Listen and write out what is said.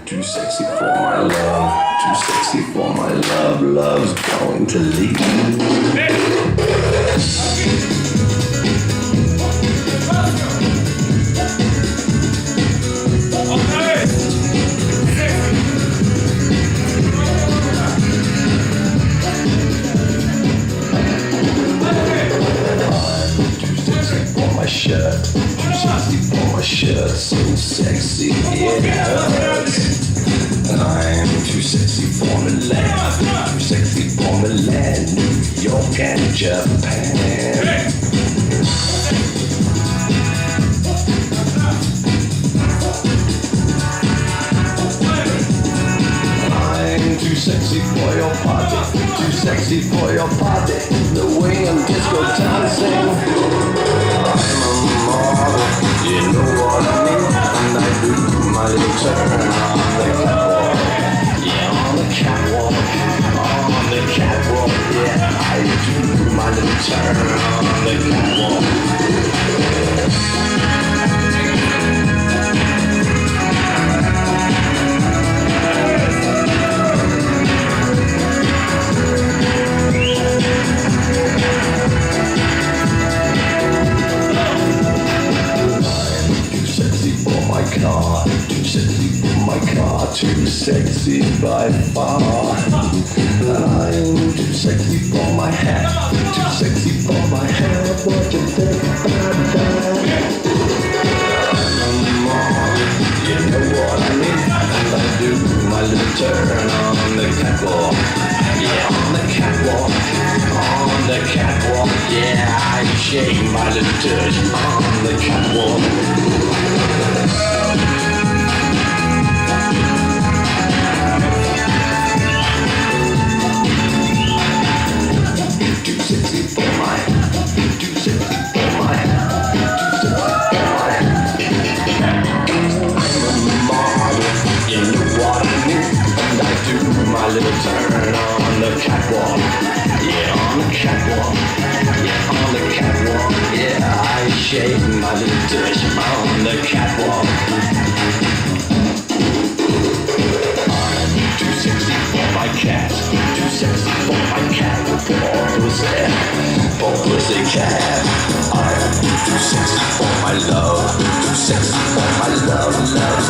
Too sexy for my love, too sexy for my love, love's going to leave. Shirt, too sexy for my shirt, so sexy it hurts. I'm too sexy for Milan, too sexy for Milan, New York and Japan. I'm too sexy for your party, too sexy for your party, the way I'm disco dancing. You know what I mean? And I do my little turn on the catwalk. Yeah, on the catwalk. On the catwalk. Yeah, I do my little turn on the catwalk. Too sexy for my car, too sexy by far. I'm too sexy for my hat, too sexy for my hair. What you think about that? I'm a mom, you know what I mean? And I do my little turn on the catwalk. Yeah, on the catwalk, on the catwalk. Yeah, I shake my little tush on the catwalk. My little turn on the catwalk. Yeah, on the catwalk. Yeah, on the catwalk. Yeah, I shake my little tush on the catwalk. I'm too sexy for my cat, too sexy for my cat, for pussy cat. I'm too sexy for my love, too sexy for my love, love's